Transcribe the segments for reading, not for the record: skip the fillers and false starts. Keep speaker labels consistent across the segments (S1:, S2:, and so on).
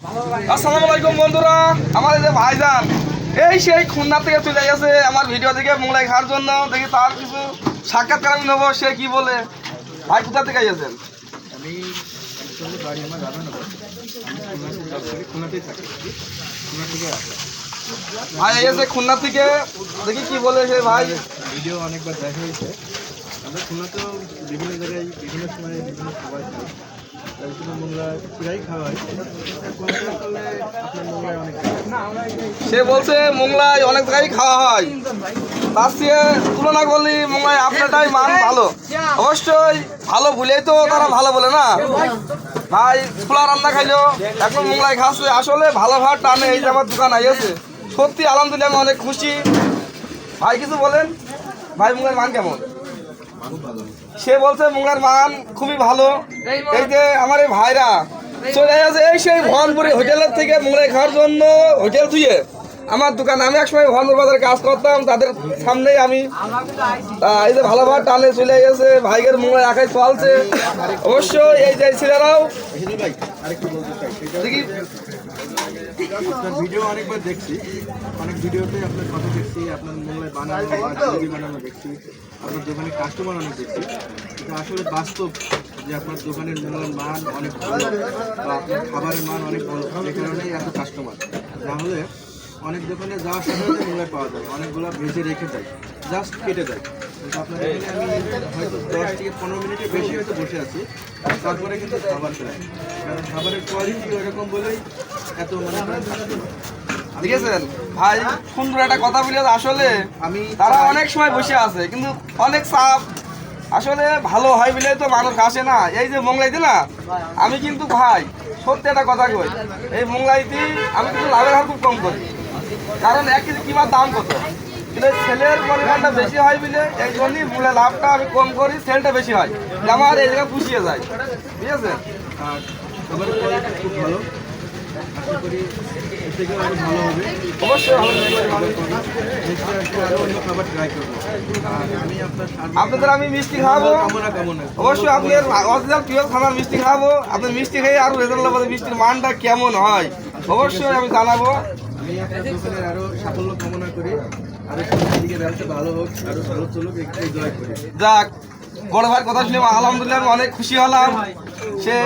S1: আসসালামু আলাইকুম বন্ধুরা, আমার এই যে ভাইজান এই সেই খুলনা থেকে চলে গেছে আমার ভিডিও থেকে মোংলাই খাওয়ার জন্য। দেখি তার কিছু সাক্ষাৎকার আমি নেবো, সে কি বলে। ভাই কোথা থেকে গেছেন?
S2: আমি অ্যাকচুয়ালি বাড়ি আমার রাধানগর। আমি খুলনাতে জব করি, খুলনাতেই থাকি, খুলনা থেকে আসা।
S1: ভাই এসে খুলনা থেকে, দেখি কি বলে সে ভাই।
S2: ভিডিও অনেকবার দেখা হয়েছে। আমরা খুলনাতেও বিভিন্ন জায়গায় বিভিন্ন সময় বিভিন্ন খাবার খাই, তার জন্য মোংলা প্রায় খাওয়া হয়। কম্পেয়ার করলে আপনার মোংলায় অনেক
S1: সে বলছে মোংলাই অনেক জায়গায় খাওয়া হয়, তার চেয়ে তুলনা করলে মোংলাই আপনারটাই মান ভালো। অবশ্যই ভালো ভুলেই তো তারা ভালো বলে না। ভাই খোলা রান্না খাইলো, এখন মোংলাই খাচ্ছে, আসলে ভালো ভাত টানে। এই যে আমার দোকান আইছে, সত্যি আলহামদুলিল্লাহ আমি অনেক খুশি। ভাই কিছু বলেন, ভাই মোংলার মান কেমন?
S2: খুব ভালো।
S1: সে বলছে মোংলার মান খুবই ভালো। এই যে আমার এই ভাইরা চলে গেছে এই সেই ভবানপুরি হোটেলের থেকে মোংলাই খাওয়ার জন্য, হোটেল থুয়ে আমার দোকান। আমি একসময় ভবানপুর বাজারে কাজ করতাম, তাদের সামনেই আমি এই যে ভালো ভাত টানে চলে গেছে। ভাইয়ের মোংলাই আঁকাই চলছে। অবশ্যই এই যে ছেলেরাও
S2: ভাই আরেকটু বলতে চাই, সেটা
S1: দেখি
S2: আপনার ভিডিও অনেকবার দেখছি, অনেক ভিডিওতে আপনার কথা দেখছি, আপনার মোংলাই বানানো বা জিলিপি বানানো দেখছি, আপনার দোকানে কাস্টমার অনেক দেখছি। এটা আসলে বাস্তব যে আপনার দোকানের মোংলার মান অনেক ভালো বা আপনার খাবারের মান অনেক ভালো, যে কারণেই এত কাস্টমার। না হলে অনেক দোকানে যাওয়ার সাথে সাথে মোংলাই পাওয়া যায়, অনেকগুলো ভেজে রেখে যায়, জাস্ট কেটে দেয়। কিন্তু আপনার এখানে আমি হয়তো 10 থেকে 15 মিনিটের বেশি হয়তো বসে আছি, তারপরে কিন্তু খাবার খাই, কারণ খাবারের কোয়ালিটি ওইরকম বলেই এত
S1: দেখেছেন ভাই সুন্দর একটা কথা বলে। আসলে
S2: আমি
S1: তারা অনেক সময় বসে আছে, কিন্তু অনেক চাপ। আসলে ভালো হয় বলে তো মানুষ আসে না। এই যে মোংলাইতে না, আমি কিন্তু ভাই সত্যি একটা কথা কই, এই মোংলাইতে আমি কিন্তু লাভের হার খুব কম করি, কারণ 1 কেজি কিমার দাম কত, কিন্তু ছেলের পরিমাণটা বেশি হয় বলে এই জন্যই মোংলাই লাভটা আমি কম করি, সেলটা বেশি হয়, আমার এই জায়গায় পুষিয়ে যায়। ঠিক আছে,
S2: আর খাবারের কোয়ালিটি খুব ভালো, আশা করি এর থেকেও আরও ভালো হবে।
S1: অবশ্যই ভালো।
S2: নেক্সট আসলে আরও অন্য খাবার ট্রাই করবো। আর আমি আপনার
S1: আপনাদের আমি মিষ্টি খাওয়াবো,
S2: কামনা
S1: অবশ্যই আপনার অরিজিনাল পিওর খাবার মিষ্টি খাওয়াবো। আপনার মিষ্টি খেয়ে আরো রেজাল্ট নেবো, মিষ্টির মানটা কেমন হয় অবশ্যই আমি জানাবো।
S2: আমি আপনার দোকানের আরও সাফল্য কামনা করি, আরও সামনের দিকে ব্যবসা ভালো হোক, আরও ভালো চলুক, একটু দোয়া করি।
S1: যাক, বড় ভাইয়ের কথা শুনে আলহামদুলিল্লাহ আমি অনেক খুশি হলাম। সে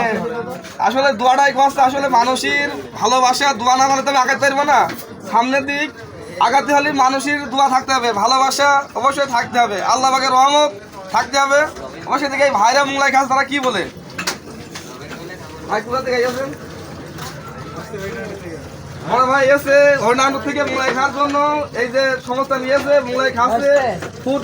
S1: আসলে দোয়াটাই করছে, আসলে মানুষের ভালোবাসা দোয়া না মানে তো আমি আগাতে পারবো না। সামনের দিক আগাতে হলে মানুষের দোয়া থাকতে হবে, ভালোবাসা অবশ্যই থাকতে হবে, আল্লাহ পাকের রহমত থাকতে হবে। অবশ্যই দেখে এই ভাইরা মোংলাই খাস, তারা কি বলে। ভাই কোথা থেকে গেছেন? বড় ভাই এসে হরিনাথ থেকে মোংলাই খাওয়ার জন্য, এই যে সমস্যা নিয়েছে মোংলাই খাচ্ছে ফুড